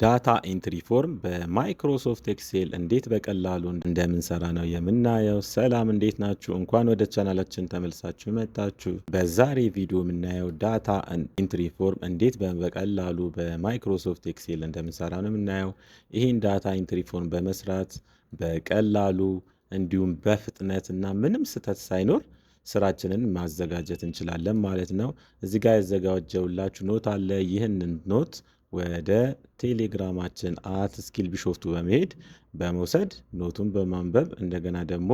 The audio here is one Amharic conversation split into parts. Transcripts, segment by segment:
ዳታ ኢንትሪ ፎርም በማይክሮሶፍት ኤክሴል እንዴት በቀላሉ እንደምንሰራ ነው የምናየው። ሰላም እንዴት ናችሁ? እንኳን ወደ ቻናላችን ተመልሳችሁ መጣችሁ። በዛሬ ቪዲዮ የምናየው ዳታ ኢንትሪ ፎርም እንዴት በቀላሉ በማይክሮሶፍት ኤክሴል እንደምንሰራ ነው የምናየው። ይህን ዳታ ኢንትሪ ፎርም በመስራት በቀላሉ እንዲሁም በፍጥነት እና ምንም ስህተት ሳይኖር ስራችንን ማዘጋጀት እንችላለን ማለት ነው። እዚህ ጋር ያዘጋጀውላችሁ ኖት አለ። ይህንን ኖት ወደ ቴሌግራማችን @ስኪል ቢሾፍቱ በመሄድ በመውሰድ ኖቱን በማንበብ እንደገና ደግሞ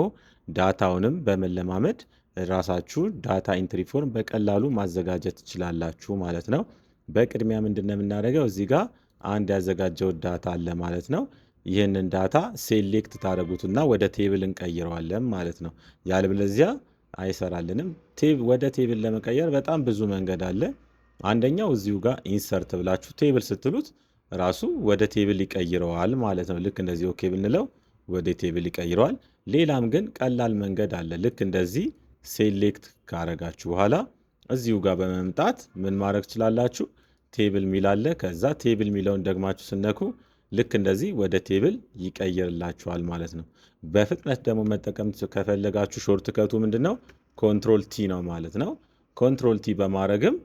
ዳታውንም በመለማመድ ራሳችሁ ዳታ ኢንትሪ ፎርም በቀላሉ ማዘጋጀት ትችላላችሁ ማለት ነው። በቅድሚያ ምንድን ነው የምናደርገው? እዚህ ጋር አንድ ያዘጋጀው ዳታ አለ ማለት ነው። ይህንን ዳታ ሴሌክት ታደርጉትና ወደ ቴብል እንቀይረዋለን ማለት ነው። ያለበለዚያ አይሰራልንም። ወደ ቴብል ለመቀየር በጣም ብዙ መንገድ አለ። አንደኛው እዚሁ ጋር ኢንሰርት ብላችሁ ቴብል ስትሉት ራሱ ወደ ቴብል ይቀይረዋል ማለት ነው። ልክ እንደዚህ ኦኬ ብንለው ወደ ቴብል ይቀይረዋል። ሌላም ግን ቀላል መንገድ አለ። ልክ እንደዚህ ሴሌክት ካረጋችሁ በኋላ እዚሁ ጋር በመምጣት ምን ማድረግ ትችላላችሁ? ቴብል ሚል አለ። ከዛ ቴብል ሚለውን ደግማችሁ ስነኩ ልክ እንደዚህ ወደ ቴብል ይቀይርላችኋል ማለት ነው። በፍጥነት ደግሞ መጠቀም ከፈለጋችሁ ሾርት ከቱ ምንድን ነው? ኮንትሮል ቲ ነው ማለት ነው። ኮንትሮል ቲ በማድረግም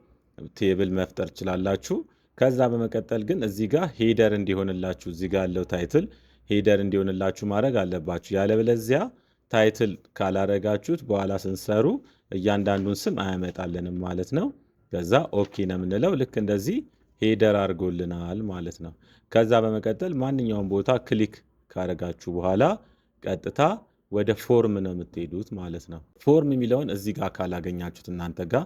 ቴብል መፍጠር ትችላላችሁ። ከዛ በመቀጠል ግን እዚህ ጋር ሄደር እንዲሆንላችሁ እዚህ ጋር ያለው ታይትል ሄደር እንዲሆንላችሁ ማድረግ አለባችሁ። ያለበለዚያ ታይትል ካላረጋችሁት በኋላ ስንሰሩ እያንዳንዱን ስም አያመጣልንም ማለት ነው። ከዛ ኦኬ ነው የምንለው። ልክ እንደዚህ ሄደር አድርጎልናል ማለት ነው። ከዛ በመቀጠል ማንኛውም ቦታ ክሊክ ካረጋችሁ በኋላ ቀጥታ ወደ ፎርም ነው የምትሄዱት ማለት ነው። ፎርም የሚለውን እዚህ ጋር ካላገኛችሁት እናንተ ጋር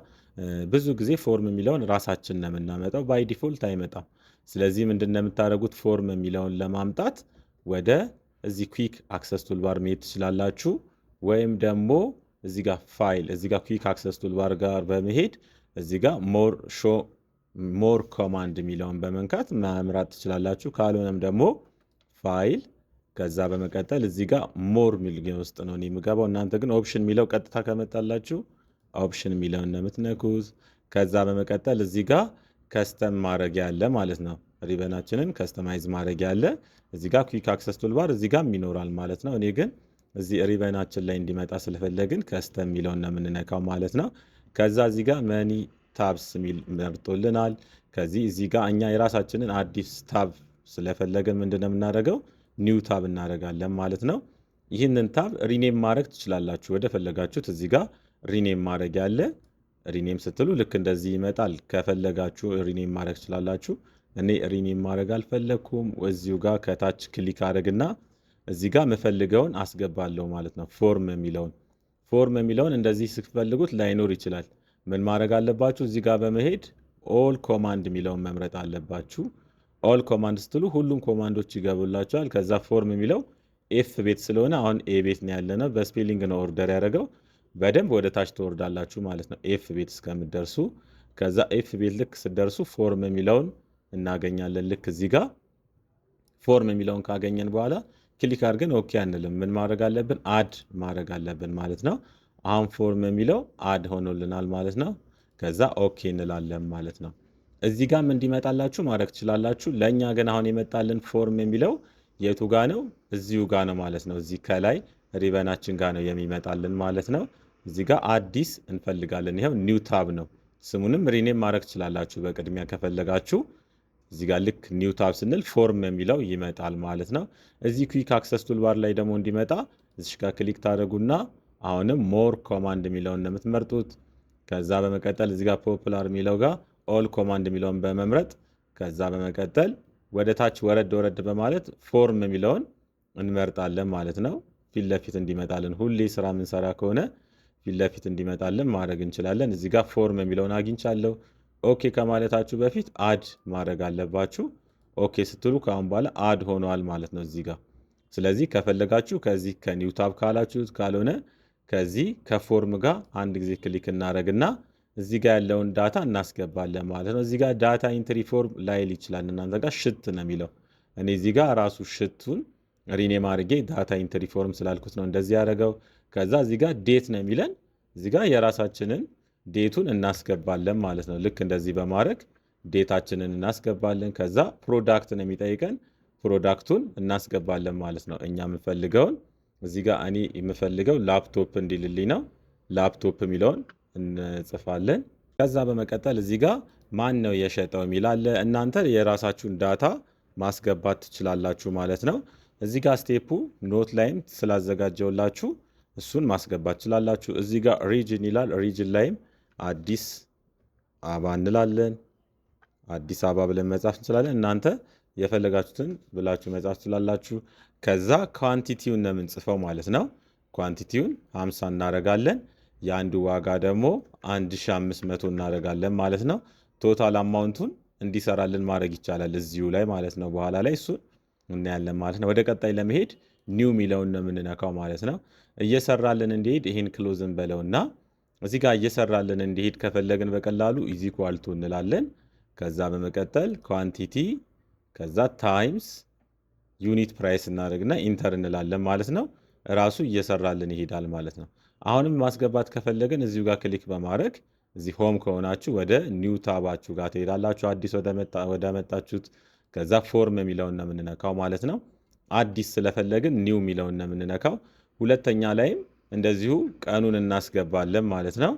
ብዙ ጊዜ ፎርም የሚለውን ራሳችን ነው የምናመጣው፣ ባይ ዲፎልት አይመጣም። ስለዚህ ምንድን ነው የምታደርጉት? ፎርም የሚለውን ለማምጣት ወደ እዚህ ኩዊክ አክሰስ ቱልባር መሄድ ትችላላችሁ። ወይም ደግሞ እዚህ ጋር ፋይል፣ እዚህ ጋር ኩዊክ አክሰስ ቱልባር ጋር በመሄድ እዚህ ጋር ሞር ኮማንድ የሚለውን በመንካት መምራት ትችላላችሁ። ካልሆነም ደግሞ ፋይል ከዛ በመቀጠል እዚህ ጋር ሞር ሚል ውስጥ ነው የምገባው። እናንተ ግን ኦፕሽን የሚለው ቀጥታ ከመጣላችሁ ኦፕሽን የሚለውን ነው የምትነኩት። ከዛ በመቀጠል እዚህ ጋር ከስተም ማድረግ ያለ ማለት ነው። ሪበናችንን ከስተማይዝ ማድረግ ያለ እዚህ ጋር ኩዊክ አክሰስ ቱልባር እዚህ ጋር ይኖራል ማለት ነው። እኔ ግን እዚህ ሪበናችን ላይ እንዲመጣ ስለፈለግን ከስተም የሚለውን ነው የምንነካው ማለት ነው። ከዛ እዚህ ጋር መኒ ታብስ የሚል መርጦልናል። ከዚህ እዚህ ጋር እኛ የራሳችንን አዲስ ታብ ስለፈለግን ምንድን ነው የምናደርገው? ኒው ታብ እናደርጋለን ማለት ነው። ይህንን ታብ ሪኔም ማድረግ ትችላላችሁ ወደ ፈለጋችሁት። እዚህ ጋር ሪኔም ማድረግ ያለ ሪኔም ስትሉ ልክ እንደዚህ ይመጣል። ከፈለጋችሁ ሪኔም ማድረግ ትችላላችሁ። እኔ ሪኔም ማድረግ አልፈለግኩም። እዚሁ ጋር ከታች ክሊክ አድርግና እዚህ ጋር የምፈልገውን አስገባለሁ ማለት ነው። ፎርም የሚለውን እንደዚህ ስትፈልጉት ላይኖር ይችላል። ምን ማድረግ አለባችሁ? እዚህ ጋር በመሄድ ኦል ኮማንድ የሚለውን መምረጥ አለባችሁ። ኦል ኮማንድ ስትሉ ሁሉም ኮማንዶች ይገቡላቸዋል። ከዛ ፎርም የሚለው ኤፍ ቤት ስለሆነ አሁን ኤ ቤት ነው ያለነው። በስፔሊንግ ነው ኦርደር ያደረገው። በደንብ ወደ ታች ትወርዳላችሁ ማለት ነው ኤፍ ቤት እስከምትደርሱ። ከዛ ኤፍ ቤት ልክ ስትደርሱ ፎርም የሚለውን እናገኛለን። ልክ እዚህ ጋር ፎርም የሚለውን ካገኘን በኋላ ክሊክ አድርገን ኦኬ አንልም። ምን ማድረግ አለብን? አድ ማድረግ አለብን ማለት ነው። አሁን ፎርም የሚለው አድ ሆኖልናል ማለት ነው። ከዛ ኦኬ እንላለን ማለት ነው። እዚህ ጋርም እንዲመጣላችሁ ማድረግ ትችላላችሁ። ለእኛ ግን አሁን የመጣልን ፎርም የሚለው የቱ ጋ ነው? እዚሁ ጋ ነው ማለት ነው። እዚህ ከላይ ሪበናችን ጋ ነው የሚመጣልን ማለት ነው። እዚህ ጋር አዲስ እንፈልጋለን። ይኸው ኒው ታብ ነው። ስሙንም ሪኔም ማድረግ ትችላላችሁ በቅድሚያ ከፈለጋችሁ። እዚህ ጋር ልክ ኒው ታብ ስንል ፎርም የሚለው ይመጣል ማለት ነው። እዚህ ኩዊክ አክሰስ ቱልባር ላይ ደግሞ እንዲመጣ እዚህ ጋር ክሊክ ታደርጉና አሁንም ሞር ኮማንድ የሚለውን ነው የምትመርጡት። ከዛ በመቀጠል እዚህ ጋር ፖፑላር የሚለው ጋር ኦል ኮማንድ የሚለውን በመምረጥ ከዛ በመቀጠል ወደ ታች ወረድ በማለት ፎርም የሚለውን እንመርጣለን ማለት ነው። ፊት ለፊት እንዲመጣልን ሁሌ ስራ የምንሰራ ከሆነ ፊት ለፊት እንዲመጣልን ማድረግ እንችላለን። እዚህ ጋር ፎርም የሚለውን አግኝቻለሁ። ኦኬ ከማለታችሁ በፊት አድ ማድረግ አለባችሁ። ኦኬ ስትሉ ከአሁን በኋላ አድ ሆኗል ማለት ነው እዚህ ጋር። ስለዚህ ከፈለጋችሁ ከዚህ ከኒው ታብ ካላችሁት፣ ካልሆነ ከዚህ ከፎርም ጋር አንድ ጊዜ ክሊክ እናደርግና እዚህ ጋር ያለውን ዳታ እናስገባለን ማለት ነው። እዚህ ጋር ዳታ ኢንትሪ ፎርም ላይል ይችላል። እናንተ ጋር ሽት ነው የሚለው። እኔ እዚህ ጋር ራሱ ሽቱን ሪኔም አድርጌ ዳታ ኢንትሪ ፎርም ስላልኩት ነው እንደዚህ ያደረገው። ከዛ እዚህ ጋር ዴት ነው የሚለን። እዚህ ጋር የራሳችንን ዴቱን እናስገባለን ማለት ነው። ልክ እንደዚህ በማድረግ ዴታችንን እናስገባለን። ከዛ ፕሮዳክት ነው የሚጠይቀን፣ ፕሮዳክቱን እናስገባለን ማለት ነው። እኛ የምንፈልገውን እዚህ ጋር እኔ የምፈልገው ላፕቶፕ እንዲልልኝ ነው። ላፕቶፕ የሚለውን እንጽፋለን። ከዛ በመቀጠል እዚህ ጋር ማን ነው የሸጠው የሚል አለ። እናንተ የራሳችሁን ዳታ ማስገባት ትችላላችሁ ማለት ነው። እዚህ ጋር ስቴፑ ኖት ላይም ስላዘጋጀውላችሁ እሱን ማስገባት ትችላላችሁ። እዚህ ጋር ሪጅን ይላል። ሪጅን ላይም አዲስ አበባ እንላለን። አዲስ አበባ ብለን መጻፍ እንችላለን። እናንተ የፈለጋችሁትን ብላችሁ መጻፍ ትችላላችሁ። ከዛ ኳንቲቲውን ነው የምንጽፈው ማለት ነው። ኳንቲቲውን 50 እናደርጋለን። የአንዱ ዋጋ ደግሞ 1500 እናደርጋለን ማለት ነው። ቶታል አማውንቱን እንዲሰራልን ማድረግ ይቻላል እዚሁ ላይ ማለት ነው። በኋላ ላይ እሱን እናያለን ማለት ነው። ወደ ቀጣይ ለመሄድ ኒው የሚለውን ነው የምንነካው ማለት ነው። እየሰራልን እንዲሄድ ይህን ክሎዝን በለውና እዚህ ጋር እየሰራልን እንዲሄድ ከፈለግን በቀላሉ ኢዝ ኢኳል ቱ እንላለን። ከዛ በመቀጠል ኳንቲቲ ከዛ ታይምስ ዩኒት ፕራይስ እናደርግና ኢንተር እንላለን ማለት ነው። ራሱ እየሰራልን ይሄዳል ማለት ነው። አሁንም ማስገባት ከፈለግን እዚሁ ጋር ክሊክ በማድረግ እዚህ ሆም ከሆናችሁ ወደ ኒው ታባችሁ ጋር ትሄዳላችሁ። አዲስ ወደ መጣችሁት ከዛ ፎርም የሚለውን ነው የምንነካው ማለት ነው። አዲስ ስለፈለግን ኒው የሚለውን ነው የምንነካው። ሁለተኛ ላይም እንደዚሁ ቀኑን እናስገባለን ማለት ነው።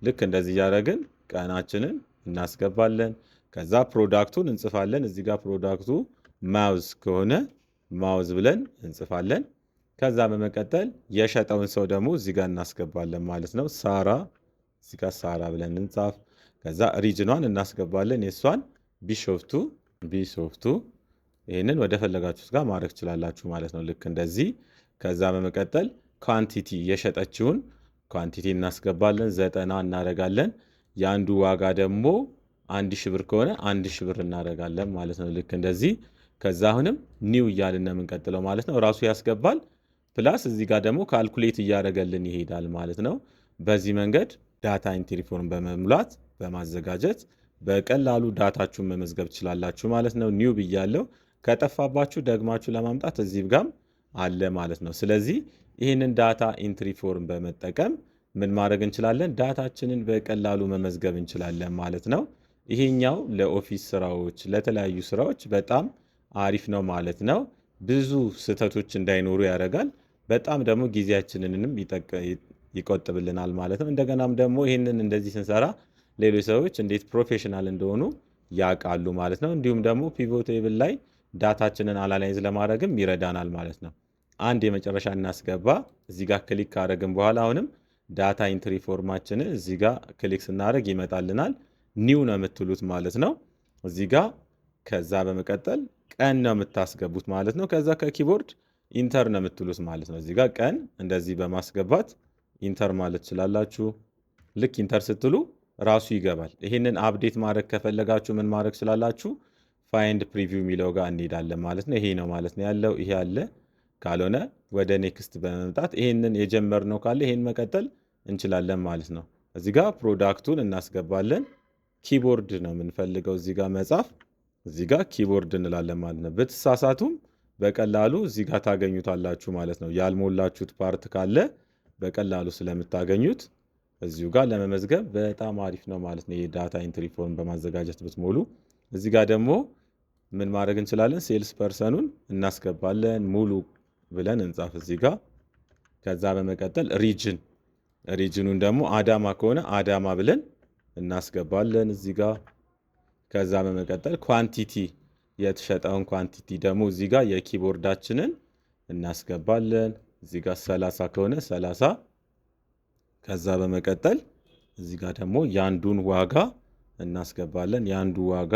ልክ እንደዚህ እያደረግን ቀናችንን እናስገባለን። ከዛ ፕሮዳክቱን እንጽፋለን። እዚህ ጋር ፕሮዳክቱ ማውዝ ከሆነ ማውዝ ብለን እንጽፋለን። ከዛ በመቀጠል የሸጠውን ሰው ደግሞ እዚህ ጋር እናስገባለን ማለት ነው። ሳራ እዚህ ጋር ሳራ ብለን እንጻፍ። ከዛ ሪጅኗን እናስገባለን። የእሷን ቢሾፍቱ ይህንን ወደ ፈለጋችሁት ጋር ማድረግ ትችላላችሁ ማለት ነው። ልክ እንደዚህ። ከዛ በመቀጠል ኳንቲቲ የሸጠችውን ኳንቲቲ እናስገባለን። 90 እናደርጋለን። የአንዱ ዋጋ ደግሞ 1000 ብር ከሆነ 1000 ብር እናደርጋለን ማለት ነው። ልክ እንደዚህ። ከዛ አሁንም ኒው እያልን ነው የምንቀጥለው ማለት ነው። ራሱ ያስገባል። ፕላስ እዚህ ጋር ደግሞ ካልኩሌት እያደረገልን ይሄዳል ማለት ነው። በዚህ መንገድ ዳታ ኢንትሪ ፎርም በመሙላት በማዘጋጀት በቀላሉ ዳታችሁን መመዝገብ ትችላላችሁ ማለት ነው። ኒው ብያለው። ከጠፋባችሁ ደግማችሁ ለማምጣት እዚህ ጋም አለ ማለት ነው። ስለዚህ ይህንን ዳታ ኢንትሪ ፎርም በመጠቀም ምን ማድረግ እንችላለን? ዳታችንን በቀላሉ መመዝገብ እንችላለን ማለት ነው። ይሄኛው ለኦፊስ ስራዎች፣ ለተለያዩ ስራዎች በጣም አሪፍ ነው ማለት ነው። ብዙ ስህተቶች እንዳይኖሩ ያደርጋል። በጣም ደግሞ ጊዜያችንንም ይቆጥብልናል ማለት ነው። እንደገናም ደግሞ ይህንን እንደዚህ ስንሰራ ሌሎች ሰዎች እንዴት ፕሮፌሽናል እንደሆኑ ያውቃሉ ማለት ነው። እንዲሁም ደግሞ ፒቮት ቴብል ላይ ዳታችንን አናላይዝ ለማድረግም ይረዳናል ማለት ነው። አንድ የመጨረሻ እናስገባ። እዚህ ጋር ክሊክ ካደረግን በኋላ አሁንም ዳታ ኢንትሪ ፎርማችንን እዚህ ጋር ክሊክ ስናደርግ ይመጣልናል። ኒው ነው የምትሉት ማለት ነው እዚህ ጋር። ከዛ በመቀጠል ቀን ነው የምታስገቡት ማለት ነው። ከዛ ከኪቦርድ ኢንተር ነው የምትሉት ማለት ነው። እዚህ ጋር ቀን እንደዚህ በማስገባት ኢንተር ማለት ትችላላችሁ። ልክ ኢንተር ስትሉ ራሱ ይገባል። ይህንን አፕዴት ማድረግ ከፈለጋችሁ ምን ማድረግ ስላላችሁ ፋይንድ ፕሪቪው የሚለው ጋር እንሄዳለን ማለት ነው። ይሄ ነው ማለት ነው ያለው። ይሄ አለ። ካልሆነ ወደ ኔክስት በመምጣት ይሄንን የጀመርነው ካለ ይሄን መቀጠል እንችላለን ማለት ነው። እዚህ ጋር ፕሮዳክቱን እናስገባለን። ኪቦርድ ነው የምንፈልገው እዚህ ጋር መጻፍ። እዚህ ጋር ኪቦርድ እንላለን ማለት ነው። ብትሳሳቱም በቀላሉ እዚህ ጋር ታገኙታላችሁ ማለት ነው። ያልሞላችሁት ፓርት ካለ በቀላሉ ስለምታገኙት እዚሁ ጋር ለመመዝገብ በጣም አሪፍ ነው ማለት ነው። የዳታ ኢንትሪ ፎርም በማዘጋጀት ብትሞሉ። እዚህ ጋር ደግሞ ምን ማድረግ እንችላለን? ሴልስ ፐርሰኑን እናስገባለን። ሙሉ ብለን እንጻፍ እዚህ ጋር። ከዛ በመቀጠል ሪጅኑን ደግሞ አዳማ ከሆነ አዳማ ብለን እናስገባለን እዚህ ጋር። ከዛ በመቀጠል ኳንቲቲ የተሸጠውን ኳንቲቲ ደግሞ እዚህ ጋር የኪቦርዳችንን እናስገባለን እዚህ ጋር 30 ከሆነ 30። ከዛ በመቀጠል እዚህ ጋር ደግሞ የአንዱን ዋጋ እናስገባለን። የአንዱ ዋጋ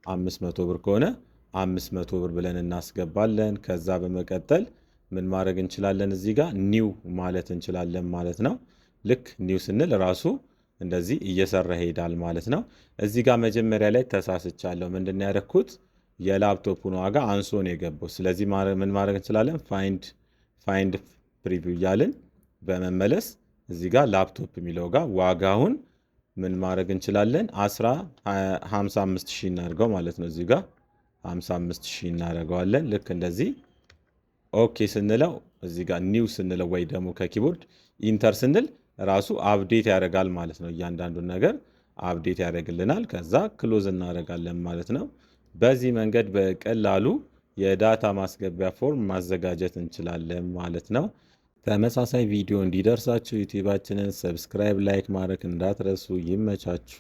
500 ብር ከሆነ 500 ብር ብለን እናስገባለን። ከዛ በመቀጠል ምን ማድረግ እንችላለን? እዚህ ጋር ኒው ማለት እንችላለን ማለት ነው። ልክ ኒው ስንል ራሱ እንደዚህ እየሰራ ይሄዳል ማለት ነው። እዚህ ጋር መጀመሪያ ላይ ተሳስቻለሁ። ምንድን ነው ያደረኩት? የላፕቶፑን ዋጋ አንሶ ነው የገባው። ስለዚህ ምን ማድረግ እንችላለን? ፋይንድ ፕሪቪው እያልን በመመለስ እዚህ ጋር ላፕቶፕ የሚለው ጋር ዋጋውን ምን ማድረግ እንችላለን? 55,000 እናደርገው ማለት ነው። እዚህ ጋር 55,000 እናደርገዋለን። ልክ እንደዚህ ኦኬ ስንለው እዚህ ጋር ኒው ስንለው ወይ ደግሞ ከኪቦርድ ኢንተር ስንል ራሱ አፕዴት ያደርጋል ማለት ነው። እያንዳንዱን ነገር አፕዴት ያደርግልናል። ከዛ ክሎዝ እናደርጋለን ማለት ነው። በዚህ መንገድ በቀላሉ የዳታ ማስገቢያ ፎርም ማዘጋጀት እንችላለን ማለት ነው። ተመሳሳይ ቪዲዮ እንዲደርሳችሁ ዩቲዩባችንን ሰብስክራይብ፣ ላይክ ማድረግ እንዳትረሱ። ይመቻችሁ።